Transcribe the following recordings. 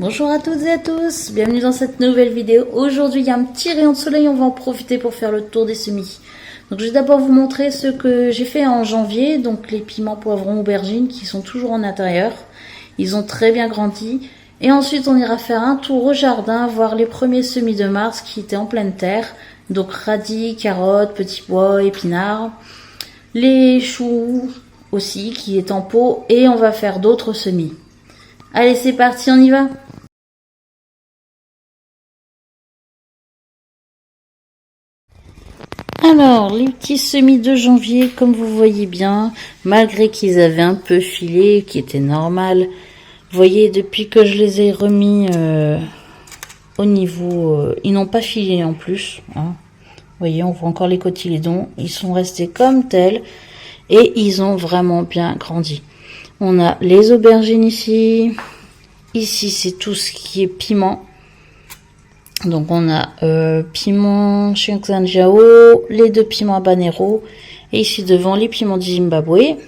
Bonjour à toutes et à tous, bienvenue dans cette nouvelle vidéo. Aujourd'hui il y a un petit rayon de soleil, on va en profiter pour faire le tour des semis. Donc je vais d'abord vous montrer ce que j'ai fait en janvier, donc les piments, poivrons, aubergines qui sont toujours en intérieur. Ils ont très bien grandi. Et ensuite on ira faire un tour au jardin, voir les premiers semis de mars qui étaient en pleine terre. Donc radis, carottes, petits pois, épinards. Les choux aussi qui est en pot et on va faire d'autres semis. Allez c'est parti, on y va! Alors, les petits semis de janvier, comme vous voyez bien, malgré qu'ils avaient un peu filé, qui était normal, vous voyez, depuis que je les ai remis au niveau, ils n'ont pas filé en plus. Hein. Vous voyez, on voit encore les cotylédons, ils sont restés comme tels et ils ont vraiment bien grandi. On a les aubergines ici, ici c'est tout ce qui est piment. Donc on a piment Chiangsanjiao, les deux piments habanero, et ici devant les piments du Zimbabwe.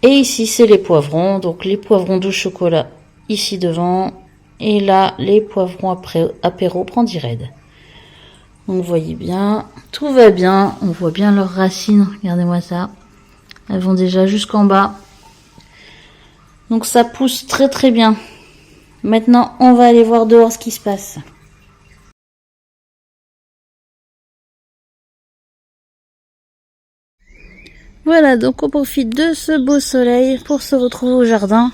Et ici c'est les poivrons, donc les poivrons de chocolat ici devant, et là les poivrons apéro Brandy Red. Donc vous voyez bien, tout va bien, on voit bien leurs racines, regardez-moi ça. Elles vont déjà jusqu'en bas. Donc ça pousse très très bien. Maintenant on va aller voir dehors ce qui se passe. Voilà, donc on profite de ce beau soleil pour se retrouver au jardin.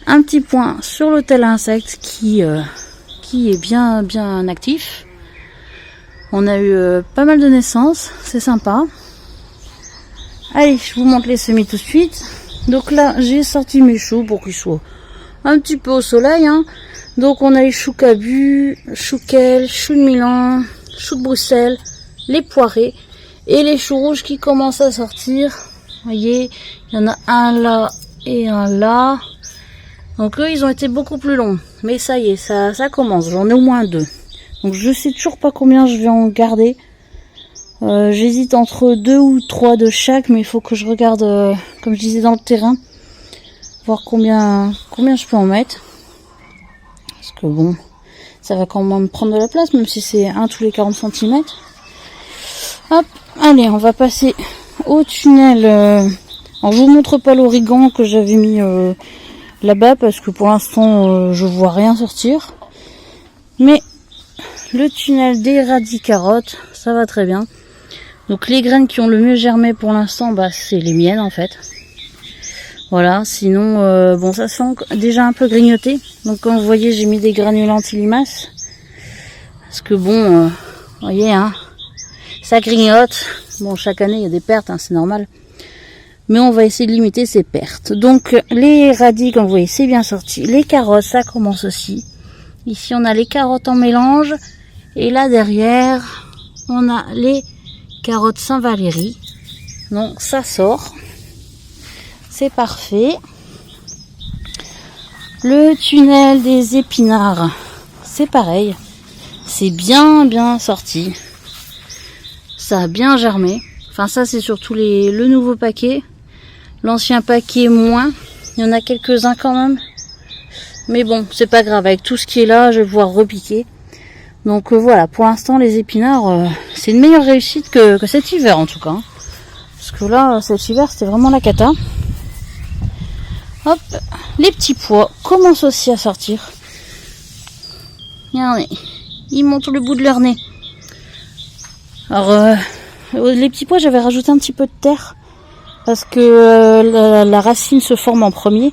Un petit point sur l'hôtel à insectes qui est bien actif. On a eu pas mal de naissances, c'est sympa. Allez, je vous montre les semis tout de suite. Donc là, j'ai sorti mes choux pour qu'ils soient un petit peu au soleil. Hein. Donc on a les choux cabus, choux kale, choux de Milan, choux de Bruxelles, les poirées. Et les choux rouges qui commencent à sortir. Vous voyez, il y en a un là et un là. Donc eux, ils ont été beaucoup plus longs. Mais ça y est, ça commence. J'en ai au moins deux. Donc je sais toujours pas combien je vais en garder. J'hésite entre 2 ou 3 de chaque. Mais il faut que je regarde, comme je disais, dans le terrain. Voir combien je peux en mettre. Parce que bon, ça va quand même prendre de la place. Même si c'est un tous les 40 cm. Hop, allez, on va passer au tunnel. Alors, je vous montre pas l'origan que j'avais mis là-bas parce que pour l'instant, je vois rien sortir. Mais le tunnel des radis carottes, ça va très bien. Donc les graines qui ont le mieux germé pour l'instant, bah c'est les miennes en fait. Voilà, sinon, bon, ça sent déjà un peu grignoté. Donc comme vous voyez, j'ai mis des granulés anti-limaces. Parce que bon, vous voyez, hein. Ça grignote. Bon, chaque année, il y a des pertes, hein, c'est normal. Mais on va essayer de limiter ces pertes. Donc, les radis, comme vous voyez, c'est bien sorti. Les carottes, ça commence aussi. Ici, on a les carottes en mélange. Et là, derrière, on a les carottes Saint-Valéry. Donc, ça sort. C'est parfait. Le tunnel des épinards, c'est pareil. C'est bien sorti. Ça a bien germé. Enfin ça c'est surtout le nouveau paquet. L'ancien paquet moins. Il y en a quelques-uns quand même. Mais bon, c'est pas grave. Avec tout ce qui est là, je vais pouvoir repiquer. Donc voilà, pour l'instant les épinards, c'est une meilleure réussite que cet hiver en tout cas. Parce que là, cet hiver c'était vraiment la cata. Hop, les petits pois commencent aussi à sortir. Regardez, ils montrent le bout de leur nez. Alors, les petits pois, j'avais rajouté un petit peu de terre parce que la racine se forme en premier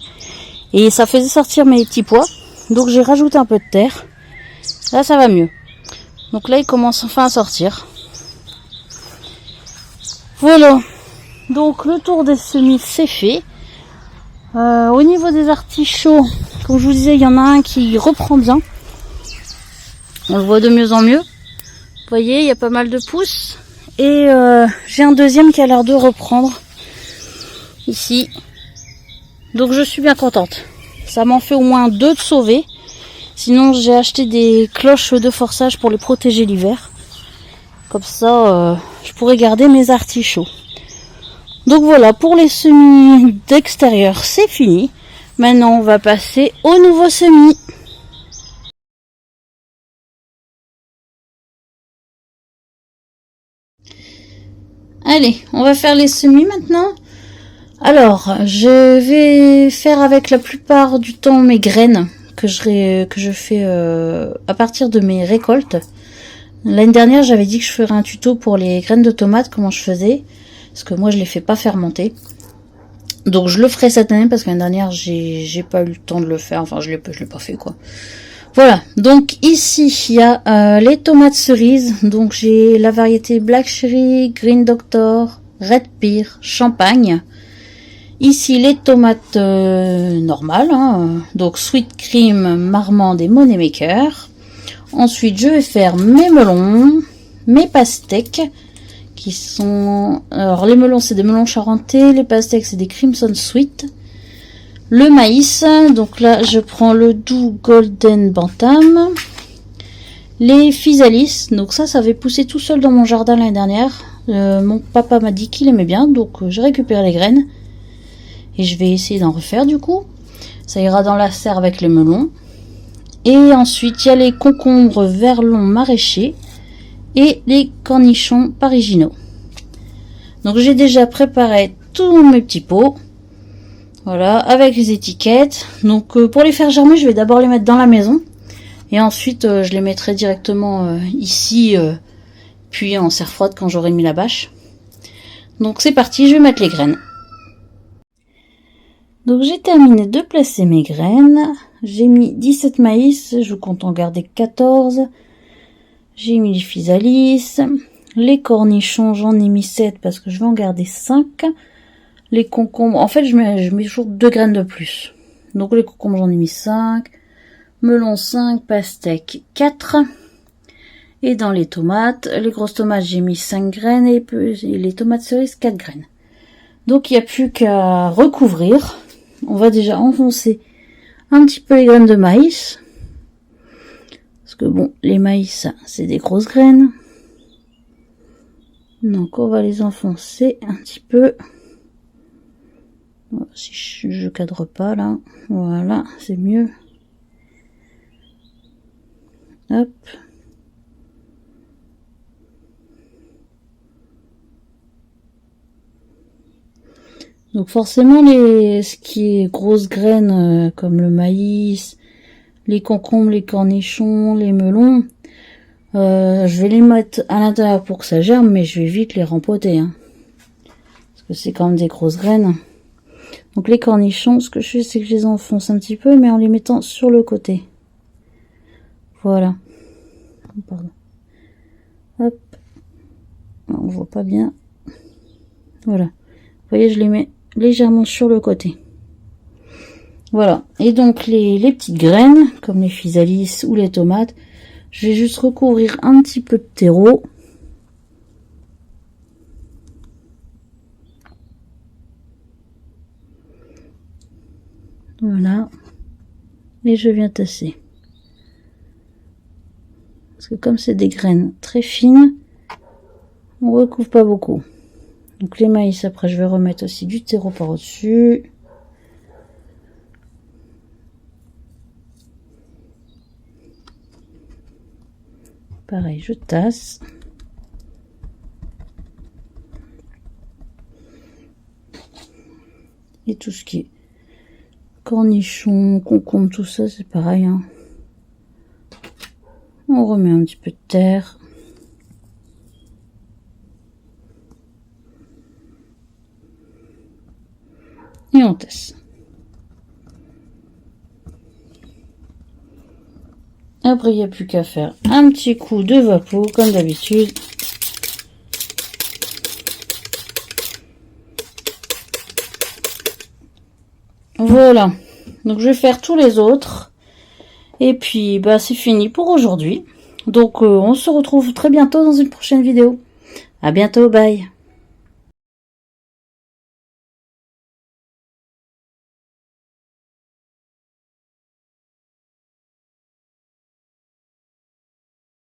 et ça faisait sortir mes petits pois. Donc j'ai rajouté un peu de terre. Là, ça va mieux. Donc là, ils commencent enfin à sortir. Voilà. Donc le tour des semis, c'est fait. Au niveau des artichauts, comme je vous disais, il y en a un qui reprend bien. On le voit de mieux en mieux. Vous voyez, il y a pas mal de pousses. Et j'ai un deuxième qui a l'air de reprendre. Ici. Donc je suis bien contente. Ça m'en fait au moins 2 de sauvés. Sinon j'ai acheté des cloches de forçage pour les protéger l'hiver. Comme ça, je pourrais garder mes artichauts. Donc voilà, pour les semis d'extérieur, c'est fini. Maintenant, on va passer aux nouveaux semis. Allez, on va faire les semis maintenant. Alors, je vais faire avec la plupart du temps mes graines que je fais à partir de mes récoltes. L'année dernière, j'avais dit que je ferais un tuto pour les graines de tomates, comment je faisais, parce que moi je les fais pas fermenter. Donc je le ferai cette année parce que l'année dernière j'ai pas eu le temps de le faire, enfin je l'ai pas fait quoi. Voilà, donc ici il y a les tomates cerises, donc j'ai la variété Black Cherry, Green Doctor, Red Pear, Champagne. Ici les tomates normales, hein, donc Sweet Cream, Marmande et Money Maker. Ensuite, je vais faire mes melons, mes pastèques, qui sont... Alors, les melons, c'est des melons charentais, les pastèques, c'est des Crimson Sweet. Le maïs, donc là, je prends le doux Golden Bantam. Les physalis, donc ça avait poussé tout seul dans mon jardin l'année dernière. Mon papa m'a dit qu'il aimait bien, donc j'ai récupéré les graines. Et je vais essayer d'en refaire, du coup. Ça ira dans la serre avec les melons. Et ensuite, il y a les concombres verlons maraîchers et les cornichons pariginaux. Donc, j'ai déjà préparé tous mes petits pots. Voilà, avec les étiquettes. Donc, pour les faire germer, je vais d'abord les mettre dans la maison. Et ensuite, je les mettrai directement ici, puis en serre froide quand j'aurai mis la bâche. Donc, c'est parti, je vais mettre les graines. Donc, j'ai terminé de placer mes graines. J'ai mis 17 maïs, je compte en garder 14. J'ai mis les physalis. Les cornichons, j'en ai mis 7 parce que je vais en garder 5. Les concombres, en fait, je mets toujours 2 graines de plus. Donc les concombres, j'en ai mis 5. Melon 5, pastèque 4. Et dans les tomates, les grosses tomates, j'ai mis 5 graines et les tomates cerises, 4 graines. Donc il n'y a plus qu'à recouvrir. On va déjà enfoncer un petit peu les graines de maïs. Parce que bon, les maïs, c'est des grosses graines. Donc on va les enfoncer un petit peu. Si je cadre pas là. Voilà, c'est mieux. Hop. Donc forcément, ce qui est grosses graines, comme le maïs, les concombres, les cornichons, les melons, je vais les mettre à l'intérieur pour que ça germe, mais je vais vite les rempoter. Hein, parce que c'est quand même des grosses graines. Donc les cornichons, ce que je fais, c'est que je les enfonce un petit peu, mais en les mettant sur le côté. Voilà. Pardon. Hop. On voit pas bien. Voilà. Vous voyez, je les mets légèrement sur le côté. Voilà. Et donc les petites graines, comme les physalis ou les tomates, je vais juste recouvrir un petit peu de terreau. Voilà. Et je viens tasser. Parce que comme c'est des graines très fines, on recouvre pas beaucoup. Donc les maïs, après je vais remettre aussi du terreau par au-dessus. Pareil, je tasse. Et tout ce qui est cornichons, concombres, tout ça, c'est pareil. Hein. On remet un petit peu de terre. Et on tasse. Après, il n'y a plus qu'à faire un petit coup de vapeau, comme d'habitude. Voilà. Donc, je vais faire tous les autres. Et puis, bah, c'est fini pour aujourd'hui. Donc, on se retrouve très bientôt dans une prochaine vidéo. À bientôt, bye.